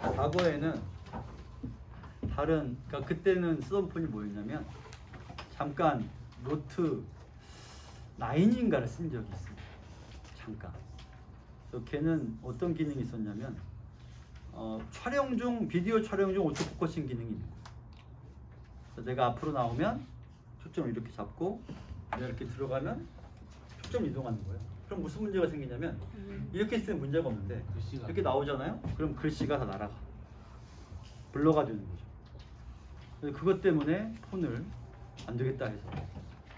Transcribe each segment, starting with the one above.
과거에는 다른, 그러니까 그때는 쓰던 폰이 뭐였냐면 잠깐 노트 9인가를 쓴 적이 있습니다. 잠깐. 그래서 걔는 어떤 기능이 있었냐면 촬영 중, 비디오 촬영 중 오토포커싱 기능이 있는 거예요. 그래서 내가 앞으로 나오면 초점을 이렇게 잡고 내가 이렇게 들어가면 초점 이동하는 거예요. 그럼 무슨 문제가 생기냐면 이렇게 쓰면 문제가 없는데 이렇게 나오잖아요. 그럼 글씨가 다 날아가. 블러가 되는 거죠. 그래서 그것 때문에 폰을 안 되겠다 해서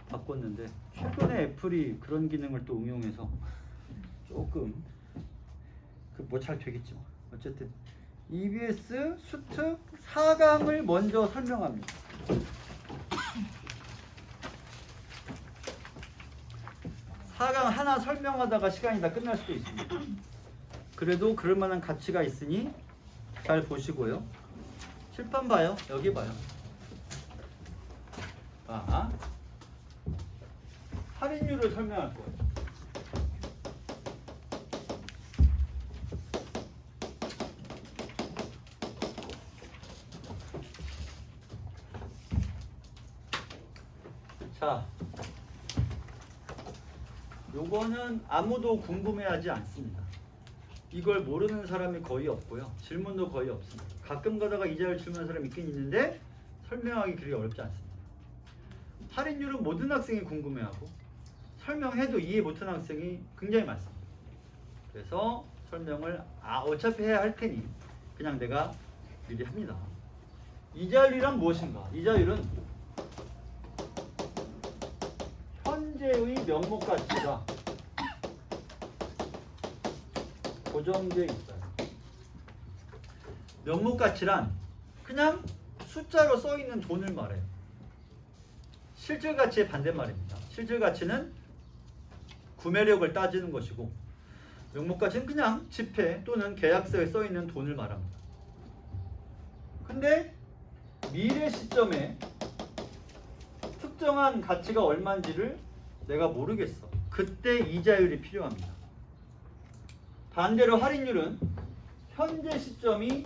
바꿨는데 최근에 애플이 그런 기능을 또 응용해서 조금 뭐 잘 되겠죠. 어쨌든 EBS 수특 4강을 먼저 설명합니다. 4강 하나 설명하다가 시간이 다 끝날 수도 있습니다. 그래도 그럴 만한 가치가 있으니 잘 보시고요. 칠판 봐요. 여기 봐요. 자, 할인율을 설명할 거예요. 자, 요거는 아무도 궁금해하지 않습니다. 이걸 모르는 사람이 거의 없고요. 질문도 거의 없습니다. 가끔 가다가 이자율 질문하는 사람이 있긴 있는데 설명하기 그리 어렵지 않습니다. 할인율은 모든 학생이 궁금해하고 설명해도 이해 못하는 학생이 굉장히 많습니다. 그래서 설명을 어차피 해야 할 테니 그냥 내가 미리 합니다. 이자율이란 무엇인가? 이자율은 현재의 명목 가치가 고정되어 있어요. 명목 가치란 그냥 숫자로 써 있는 돈을 말해요. 실질 가치의 반대말입니다. 실질 가치는 구매력을 따지는 것이고 명목 가치는 그냥 지폐 또는 계약서에 써 있는 돈을 말합니다. 근데 미래 시점에 특정한 가치가 얼마인지를 내가 모르겠어. 그때 이자율이 필요합니다. 반대로 할인율은 현재 시점이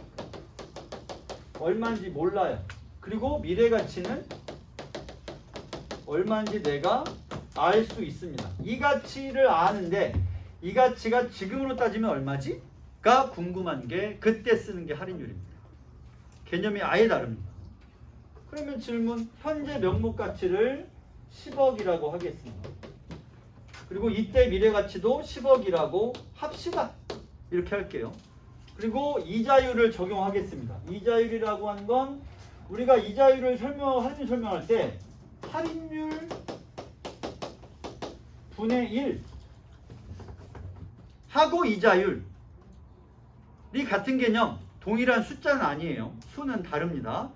얼마인지 몰라요. 그리고 미래 가치는 얼마인지 내가 알 수 있습니다. 이 가치를 아는데 이 가치가 지금으로 따지면 얼마지? 가 궁금한 게 그때 쓰는 게 할인율입니다. 개념이 아예 다릅니다. 그러면 질문, 현재 명목 가치를 10억이라고 하겠습니다. 그리고 이때 미래 가치도 10억이라고 합시다. 이렇게 할게요. 그리고 이자율을 적용하겠습니다. 이자율이라고 하는 건 우리가 이자율을 할인율 설명할 때 할인율 분의 1 하고 이자율이 같은 개념, 동일한 숫자는 아니에요. 수는 다릅니다.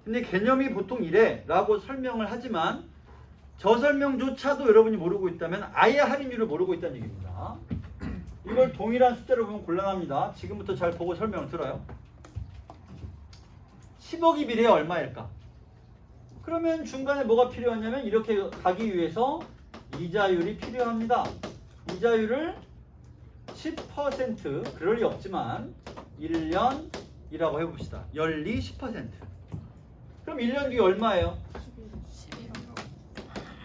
근데 개념이 보통 이래 라고 설명을 하지만 저 설명조차도 여러분이 모르고 있다면 아예 할인율을 모르고 있다는 얘기입니다. 이걸 동일한 숫자로 보면 곤란합니다. 지금부터 잘 보고 설명을 들어요. 10억이 미래에 얼마일까? 그러면 중간에 뭐가 필요하냐면 이렇게 가기 위해서 이자율이 필요합니다. 이자율을 10% 그럴 리 없지만 1년이라고 해봅시다. 연리 10%. 그럼 1년 뒤에 얼마예요?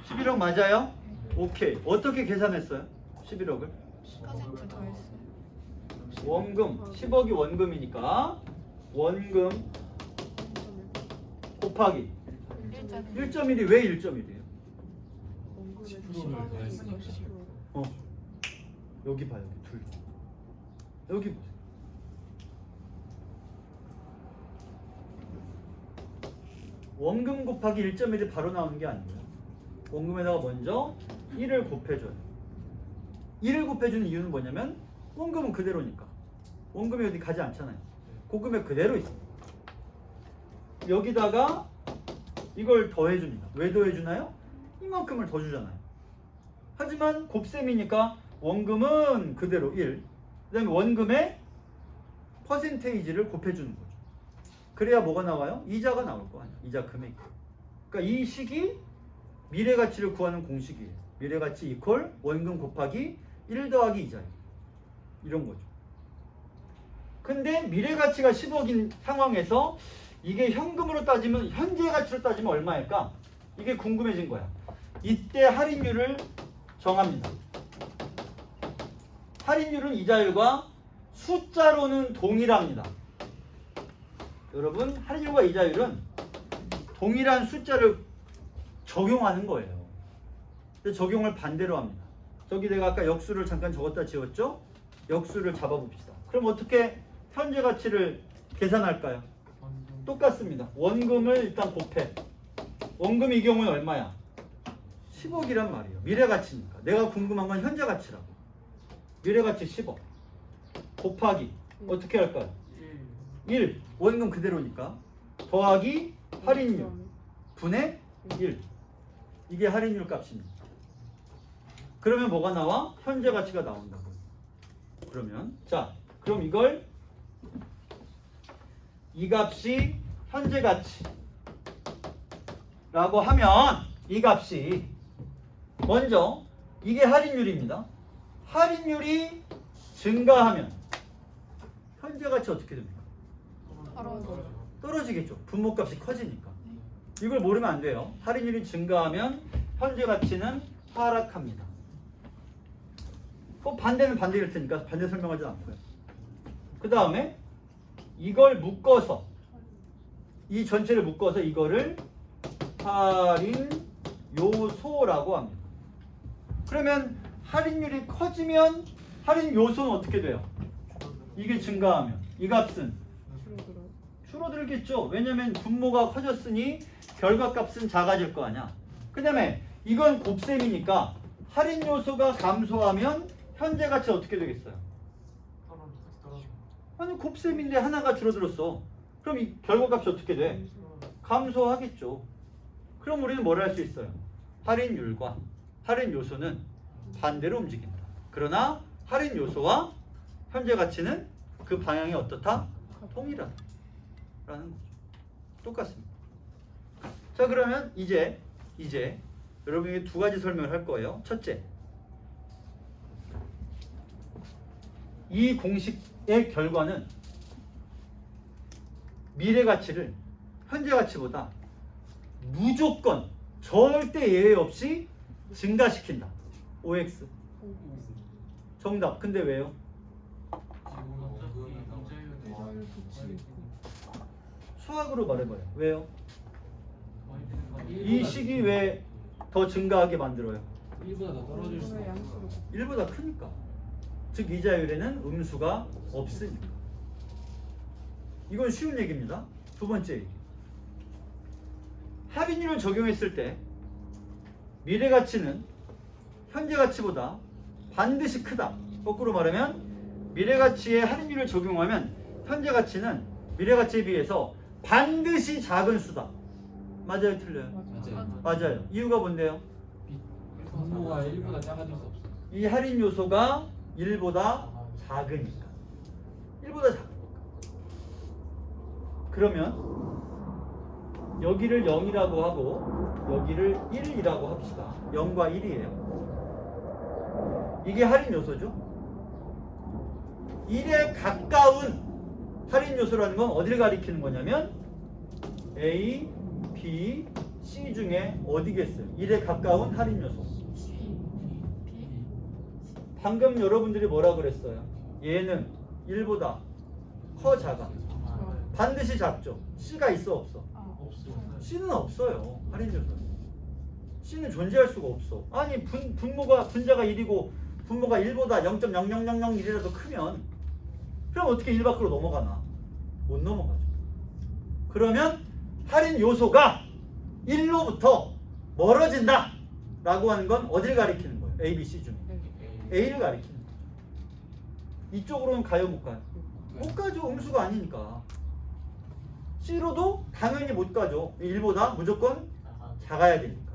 11억 맞아요? 오케이. 어떻게 계산했어요? 11억을? 10% 더했어요. 원금 10억이 원금이니까 원금 곱하기 1.1이 왜 1.1이에요? 10%를 더했으니까. 여기 봐요. 둘. 여기 보세요. 원금 곱하기 1.1이 바로 나오는 게 아니에요. 원금에다가 먼저 1을 곱해줘요. 1을 곱해주는 이유는 뭐냐면 원금은 그대로니까. 원금이 어디 가지 않잖아요. 고금액 그대로 있습니다. 여기다가 이걸 더해줍니다. 왜 더해주나요? 이만큼을 더 주잖아요. 하지만 곱셈이니까 원금은 그대로 1. 그 다음에 원금의 퍼센테이지를 곱해주는 거죠. 그래야 뭐가 나와요? 이자가 나올 거 아니에요. 이자 금액이. 그러니까 이 식이 미래 가치를 구하는 공식이에요. 미래 가치 이퀄 원금 곱하기 1 더하기 이자예요. 이런 거죠. 근데 미래 가치가 10억인 상황에서 이게 현금으로 따지면 현재 가치로 따지면 얼마일까? 이게 궁금해진 거야. 이때 할인율을 정합니다. 할인율은 이자율과 숫자로는 동일합니다. 여러분, 할인율과 이자율은 동일한 숫자를 적용하는 거예요. 근데 적용을 반대로 합니다. 저기 내가 아까 역수를 잠깐 적었다 지웠죠? 역수를 잡아봅시다. 그럼 어떻게 현재 가치를 계산할까요? 똑같습니다. 원금을 일단 곱해. 원금 이 경우는 얼마야? 10억이란 말이에요. 미래 가치니까. 내가 궁금한 건 현재 가치라고. 미래 가치 10억. 곱하기. 어떻게 할까요? 1. 원금 그대로니까. 더하기 할인율. 분의 1. 이게 할인율 값입니다. 그러면 뭐가 나와? 현재 가치가 나온다고. 그러면 자, 그럼 이걸 이 값이 현재 가치라고 하면 이 값이 먼저 이게 할인율입니다. 할인율이 증가하면 현재 가치 어떻게 됩니까? 떨어지겠죠. 분모값이 커지니까. 이걸 모르면 안 돼요. 할인율이 증가하면 현재 가치는 하락합니다. 반대는 반대일 테니까 반대 설명하지 않고요. 그 다음에 이걸 묶어서 이 전체를 묶어서 이거를 할인 요소라고 합니다. 그러면 할인율이 커지면 할인 요소는 어떻게 돼요? 이게 증가하면 이 값은 줄어들겠죠. 왜냐면 분모가 커졌으니 결과값은 작아질 거 아니야. 그 다음에 이건 곱셈이니까 할인 요소가 감소하면 현재 가치 어떻게 되겠어요? 아니 곱셈인데 하나가 줄어들었어. 그럼 이 결과값이 어떻게 돼? 감소하겠죠. 그럼 우리는 뭘 할 수 있어요? 할인율과 할인 요소는 반대로 움직인다. 그러나 할인 요소와 현재 가치는 그 방향이 어떻다? 동일하다. 라는 거죠. 똑같습니다. 자, 그러면 이제 여러분에게 두 가지 설명을 할 거예요. 첫째, 이 공식의 결과는 미래 가치를 현재 가치보다 무조건 절대 예외 없이 증가시킨다. OX. 정답. 근데 왜요? 수학으로 말해봐요. 왜요? 이 식이 왜 더 증가하게 만들어요? 1보다 더 떨어질 수 없어. 1보다 크니까. 즉 이자율에는 음수가 없으니까. 이건 쉬운 얘기입니다. 두 번째 얘기. 할인율을 적용했을 때 미래 가치는 현재 가치보다 반드시 크다. 거꾸로 말하면 미래 가치에 할인율을 적용하면 현재 가치는 미래 가치에 비해서 반드시 작은 수다. 맞아요, 틀려요? 맞아요. 맞아요. 이유가 뭔데요? 분모가 1보다 작아질 수 없어. 이 할인 요소가 1보다 작으니까. 1보다 작으니까. 그러면 여기를 0이라고 하고 여기를 1이라고 합시다. 0과 1이에요. 이게 할인 요소죠. 1에 가까운 할인 요소라는 건 어디를 가리키는 거냐면 A, B, C 중에 어디겠어요? 1에 가까운 할인 요소. 방금 여러분들이 뭐라 그랬어요? 얘는 1보다 커 작아. 반드시 작죠. C가 있어 없어? C는 없어요. 할인 요소는. C는 존재할 수가 없어. 아니 분자가 1이고 분모가 1보다 0.00001이라도 크면 그럼 어떻게 1 밖으로 넘어가나? 못 넘어가죠. 그러면 할인 요소가 1로부터 멀어진다 라고 하는 건 어디를 가리키는 거예요? A, B, C 중에 A를 가리키는 거예요. 이쪽으로는 가요 못 가요? 못 가죠. 음수가 아니니까. C로도 당연히 못 가죠. 1보다 무조건 작아야 되니까.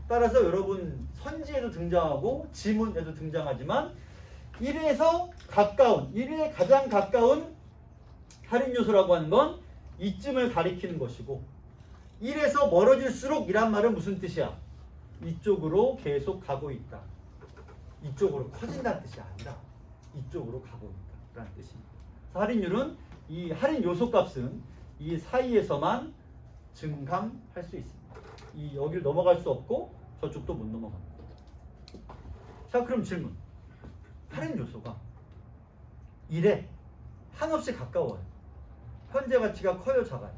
따라서 여러분 선지에도 등장하고 지문에도 등장하지만 1에서 가까운 1에 가장 가까운 할인 요소라고 하는 건 이쯤을 가리키는 것이고 1에서 멀어질수록 이란 말은 무슨 뜻이야? 이쪽으로 계속 가고 있다. 이쪽으로 커진다는 뜻이 아니라 이쪽으로 가고 있다라는 뜻입니다. 할인율은 이 할인 요소 값은 이 사이에서만 증감할 수 있습니다. 이 여기를 넘어갈 수 없고 저쪽도 못 넘어갑니다. 자, 그럼 질문. 할인 요소가 1에 한없이 가까워요. 현재 가치가 커요, 작아요?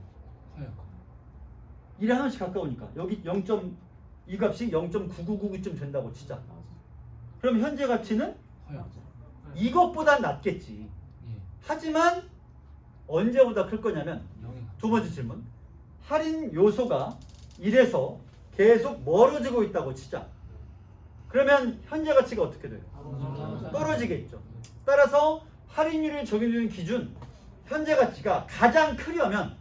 커요. 1에 한없이 가까우니까 여기 0.2 값이 0.9999쯤 된다고 치자. 그럼 현재 가치는 커요. 이것보단 낮겠지. 예. 하지만 언제보다 클 거냐면 영이 두 번째 질문. 할인 요소가 1에서 계속 멀어지고 있다고 치자. 그러면 현재 가치가 어떻게 돼요? 떨어지겠죠. 따라서 할인율에 적용되는 기준 현재 가치가 가장 크려면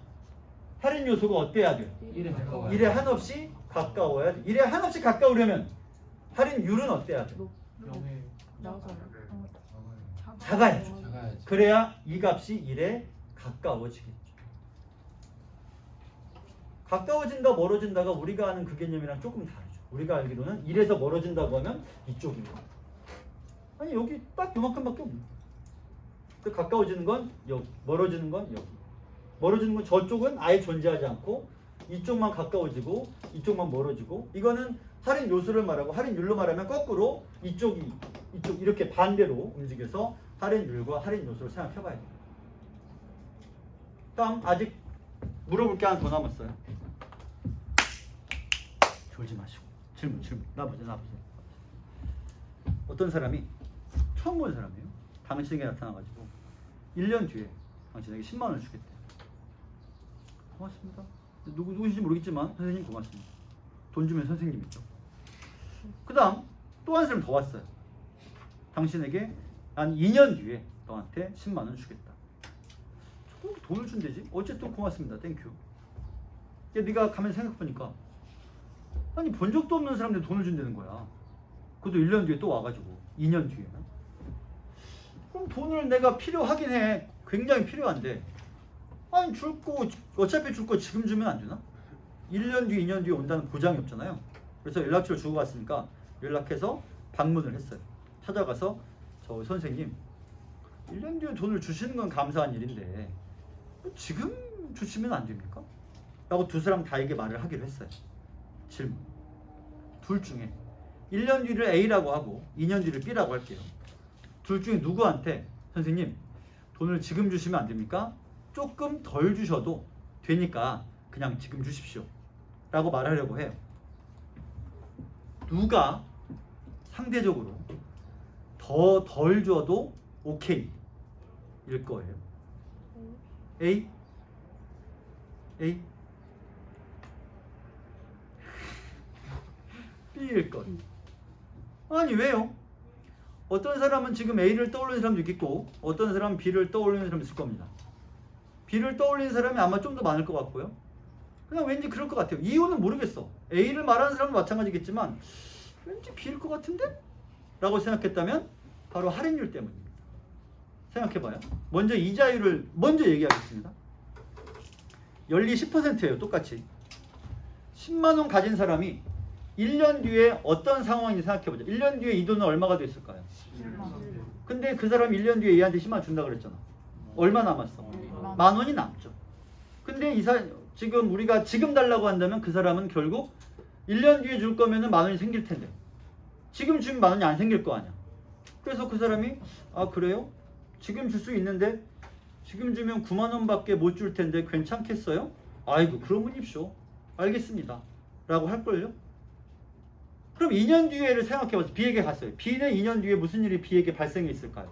할인 요소가 어때야 돼요? 1에 가까워요. 1에 한없이 가까워야 돼. 1에 한없이 가까우려면 할인율은 어때야 돼? 영에 맞아요. 작아야죠. 작아야지. 그래야 이 값이 1에 가까워지겠죠. 가까워진다 멀어진다가 우리가 아는 그 개념이랑 조금 다르죠. 우리가 알기로는 1에서 멀어진다고 하면 이쪽이고, 아니 여기 딱 요만큼밖에 없네. 그 가까워지는 건 여기, 멀어지는 건 여기. 멀어지는 건 저쪽은 아예 존재하지 않고 이쪽만 가까워지고 이쪽만 멀어지고, 이거는 할인 요소를 말하고 할인율로 말하면 거꾸로 이쪽 이렇게 반대로 움직여서 할인율과 할인 요소를 생각해 봐야 돼요. 다음 아직 물어볼 게 하나 더 남았어요. 졸지 마시고 질문 나보세요. 어떤 사람이 처음 본 사람이에요. 당신에게 나타나가지고 1년 뒤에 당신에게 10만 원을 주겠대. 고맙습니다. 누구신지 모르겠지만 선생님 고맙습니다. 돈 주면 선생님이죠. 그 다음 또 한 사람 더 왔어요. 당신에게 한 2년 뒤에 너한테 10만 원 주겠다. 돈을 준대지? 어쨌든 고맙습니다. 땡큐. 네가 가면 생각해보니까 아니 본 적도 없는 사람한테 돈을 준다는 거야. 그것도 1년 뒤에 또 와가지고 2년 뒤에. 그럼 돈을 내가 필요하긴 해. 굉장히 필요한데 아니 어차피 줄 거 지금 주면 안 되나? 1년 뒤 2년 뒤에 온다는 보장이 없잖아요. 그래서 연락처를 주고 갔으니까 연락해서 방문을 했어요. 찾아가서 저 선생님 1년 뒤에 돈을 주시는 건 감사한 일인데 지금 주시면 안 됩니까? 라고 두 사람 다에게 말을 하기로 했어요. 질문. 둘 중에 1년 뒤를 A라고 하고 2년 뒤를 B라고 할게요. 둘 중에 누구한테 선생님 돈을 지금 주시면 안 됩니까? 조금 덜 주셔도 되니까 그냥 지금 주십시오 라고 말하려고 해요. 누가 상대적으로 더 덜 줘도 오케이 일 거예요? A? B일 것. 아니 왜요? 어떤 사람은 지금 A를 떠올리는 사람도 있겠고 어떤 사람은 B를 떠올리는 사람도 있을 겁니다. B를 떠올리는 사람이 아마 좀 더 많을 것 같고요. 그냥 왠지 그럴 것 같아요. 이유는 모르겠어. A를 말하는 사람도 마찬가지겠지만 왠지 B일 것 같은데? 라고 생각했다면 바로 할인율 때문입니다. 생각해봐요. 먼저 이자율을 먼저 얘기하겠습니다. 연리 10%예요. 똑같이. 10만 원 가진 사람이 1년 뒤에 어떤 상황인지 생각해보자. 1년 뒤에 이 돈은 얼마가 됐을까요? 근데 그 사람이 1년 뒤에 얘한테 10만 원 준다 그랬잖아. 얼마 남았어? 10,000원이 남죠. 근데 지금 우리가 지금 달라고 한다면 그 사람은 결국 1년 뒤에 줄 거면은 10,000원이 생길 텐데 지금 주면 10,000원이 안 생길 거 아니야. 그래서 그 사람이 아 그래요? 지금 줄 수 있는데 지금 주면 90,000원밖에 못 줄 텐데 괜찮겠어요? 아이고 그러면 입쇼. 알겠습니다. 라고 할걸요? 그럼 2년 뒤에를 생각해봐서 B에게 갔어요. B는 2년 뒤에 무슨 일이 B에게 발생했을까요?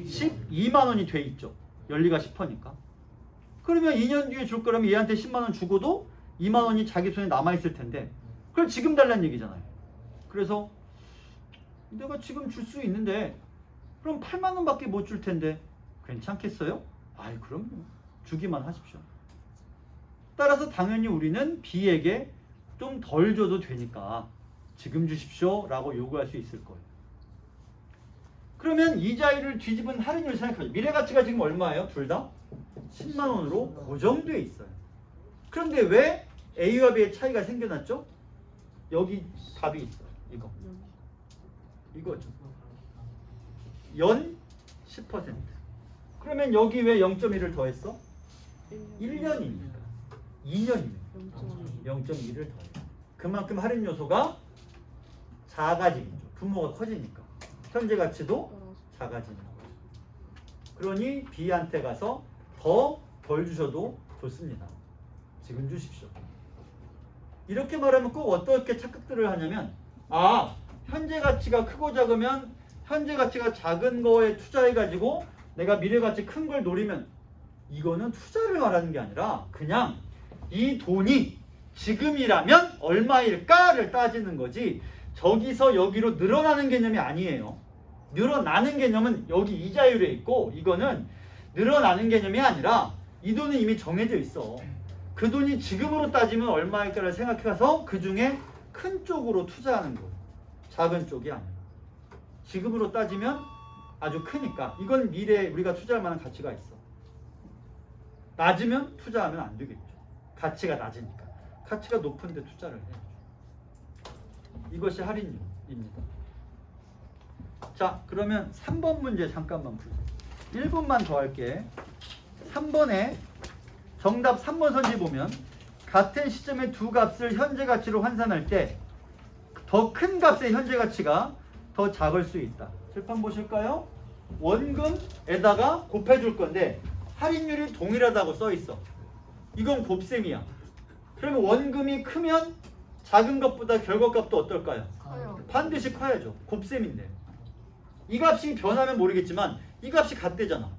12만 원이 돼 있죠. 연리가 10%니까. 그러면 2년 뒤에 줄 거라면 얘한테 10만 원 주고도 2만 원이 자기 손에 남아있을 텐데 그걸 지금 달라는 얘기잖아요. 그래서 내가 지금 줄 수 있는데 그럼 8만 원밖에 못 줄 텐데 괜찮겠어요? 아이 그럼 주기만 하십시오. 따라서 당연히 우리는 B에게 좀 덜 줘도 되니까 지금 주십시오 라고 요구할 수 있을 거예요. 그러면 이자율을 뒤집은 할인율 생각해보죠. 미래가치가 지금 얼마예요? 둘 다 10만 원으로 고정되어 있어요. 그런데 왜 A와 B의 차이가 생겨났죠? 여기 답이 있어요. 이거죠. 연 10%. 그러면 여기 왜 0.1을 더했어? 1년이니까. 2년이니까. 0.1을 더해. 그만큼 할인 요소가 작아지겠죠. 분모가 커지니까. 현재 가치도 작아지는 거죠. 그러니 B한테 가서 더 덜 주셔도 좋습니다. 지금 주십시오. 이렇게 말하면 꼭 어떻게 착각들을 하냐면 현재 가치가 크고 작으면 현재 가치가 작은 거에 투자해가지고 내가 미래 가치 큰 걸 노리면 이거는 투자를 말하는 게 아니라 그냥 이 돈이 지금이라면 얼마일까를 따지는 거지 저기서 여기로 늘어나는 개념이 아니에요. 늘어나는 개념은 여기 이자율에 있고 이거는 늘어나는 개념이 아니라 이 돈은 이미 정해져 있어. 그 돈이 지금으로 따지면 얼마일까를 생각해서 그 중에 큰 쪽으로 투자하는 거예요. 작은 쪽이 아니라. 지금으로 따지면 아주 크니까 이건 미래에 우리가 투자할 만한 가치가 있어. 낮으면 투자하면 안 되겠죠. 가치가 낮으니까. 가치가 높은데 투자를 해야죠. 이것이 할인율입니다. 자, 그러면 3번 문제 잠깐만 보세요. 1분만 더 할게. 3번에 정답 3번 선지 보면 같은 시점의 두 값을 현재 가치로 환산할 때 더 큰 값의 현재 가치가 더 작을 수 있다. 칠판 보실까요? 원금에다가 곱해줄 건데 할인율이 동일하다고 써 있어. 이건 곱셈이야. 그러면 원금이 크면 작은 것보다 결과값도 어떨까요? 커요. 반드시 커야죠. 곱셈인데. 이 값이 변하면 모르겠지만 이 값이 같대잖아.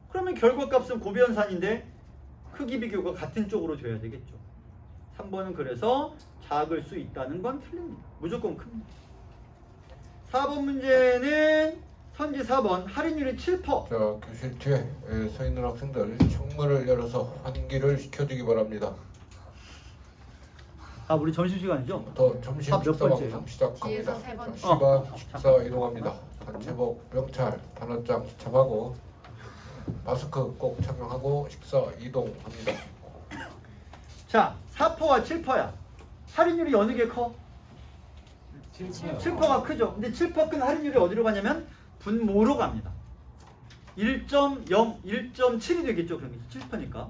그러면 결과값은 고변산인데 크기 비교가 같은 쪽으로 돼야 되겠죠. 3번은 그래서 작을 수 있다는 건 틀립니다. 무조건 큽니다. 4번 문제는 선지 4번 할인율이 7%. 자, 교실 뒤에 서 있는 학생들 창문을 열어서 환기를 시켜주기 바랍니다. 우리 점심시간이죠? 더 점심 몇 식사 번째예요? 방송 시작합니다. 뒤에서 세 번째. 시간 식사 이동합니다. 단체복, 명찰, 단원장 지참하고 마스크 꼭 착용하고 식사 이동합니다. 자, 4%와 7%야. 할인율이 어느 게 커? 7%가 크죠. 근데 7% 큰 할인율이 어디로 가냐면 분모로 갑니다. 1.0, 1.7이 되겠죠. 그럼 7%니까.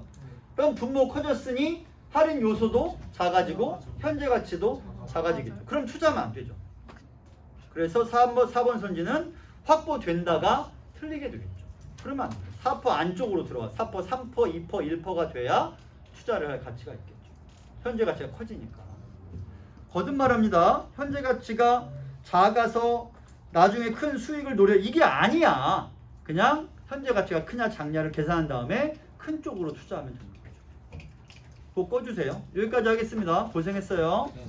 그럼 분모 커졌으니 할인 요소도 작아지고 현재 가치도 작아지겠죠. 그럼 투자하면 안 되죠. 그래서 4번 선지는 확보된다가 틀리게 되겠죠. 그러면 안 돼요. 4% 안쪽으로 들어가. 4%, 3%, 2%, 1%가 돼야 투자를 할 가치가 있겠죠. 현재 가치가 커지니까. 거듭말합니다. 현재 가치가 작아서 나중에 큰 수익을 노려. 이게 아니야. 그냥 현재 가치가 크냐 작냐를 계산한 다음에 큰 쪽으로 투자하면 되는 거죠. 그거 꺼주세요. 여기까지 하겠습니다. 고생했어요. 네,